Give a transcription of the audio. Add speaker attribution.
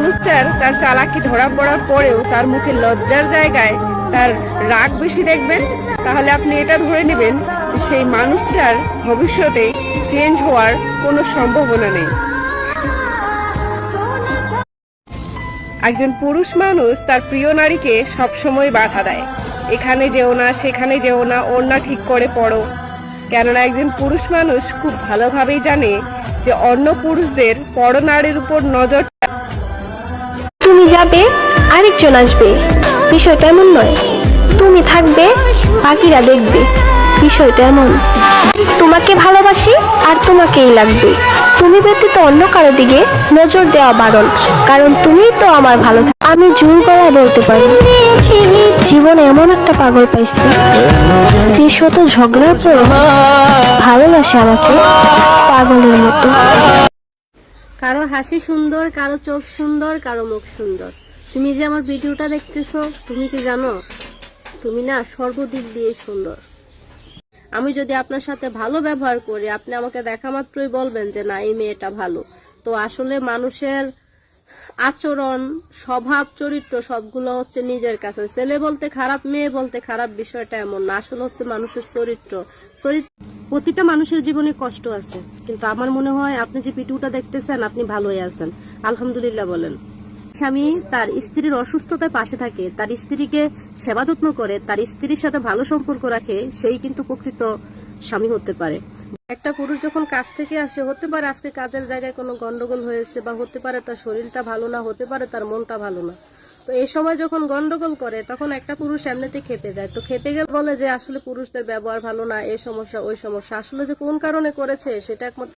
Speaker 1: মানুষটার তার চালাকি ধরা পড়ার পরেও তার মুখে লজ্জার জায়গায় তার রাগ বেশি দেখবেন, তাহলে আপনি এটা ধরে নেবেন যে সেই মানুষটার ভবিষ্যতে চেঞ্জ হওয়ার কোনো সম্ভাবনা নেই। একজন পুরুষ মানুষ তার প্রিয় নারীকে সবসময় বাধা দেয়, এখানে যেও না, সেখানে যেও না, ওড়না ঠিক করে পড়ো। কেননা একজন পুরুষ মানুষ খুব ভালোভাবেই জানে যে অন্য পুরুষদের পরনারীর উপর নজর।
Speaker 2: তুমি যাবে, আরেকজন আসবে, বিষয়টা এমন নয়। তুমি থাকবে, বাকিরা দেখবে, বিষয়টা এমন। তোমাকে ভালোবাসি আর তোমাকেই লাগবে। তুমি ব্যতীত অন্য কারো দিকে নজর দেওয়া বারণ, কারণ তুমি তো আমার ভালো। আমি জোর গলায় বলতে পারি, জীবনে এমন একটা পাগল পাইছি যে শত ঝগড়ার পর ভালোবাসে আমাকে পাগলের মতো।
Speaker 3: কারো হাসি সুন্দর, কারো চোখ সুন্দর, কারো মুখ সুন্দর। তুমি যে আমার ভিডিওটা দেখতেছো, তুমি কি জানো তুমি না সর্বদিক দিয়ে সুন্দর। আমি যদি আপনার সাথে ভালো ব্যবহার করি, আপনি আমাকে দেখা মাত্রই বলবেন যে না, এই মেয়েটা ভালো। তো আসলে মানুষের আচরণ, স্বভাব, চরিত্র সবগুলো হচ্ছে নিজের কাছে। ছেলে বলতে খারাপ, মেয়ে বলতে খারাপ, বিষয়টা এমন না। আসলে হচ্ছে মানুষের চরিত্র। প্রতিটা মানুষের জীবনে কষ্ট আছে, কিন্তু আমার মনে হয় আপনি যে ভিডিওটা দেখতেছেন, আপনি ভালোই আছেন, আলহামদুলিল্লাহ বলেন। স্বামী তার স্ত্রীর অসুস্থতায় পাশে থাকে, তার স্ত্রীকে সেবা যত্ন করে, তার স্ত্রীর সাথে ভালো সম্পর্ক রাখে, সেই কিন্তু প্রকৃত স্বামী হতে পারে। একটা পুরুষ যখন কাজ থেকে আসে, হতে পারে আজকে কাজের জায়গায় কোনো গন্ডগোল হয়েছে, বা হতে পারে তার শরীরটা ভালো না, হতে পারে তার মনটা ভালো না। তো এই সময় যখন গন্ডগোল করে, তখন একটা পুরুষ এমনিতে খেপে যায়। তো খেপে গেলে বলে যে আসলে পুরুষদের ব্যবহার ভালো না, এই সমস্যা ওই সমস্যা। আসলে যে কোন কারণে করেছে সেটা একমাত্র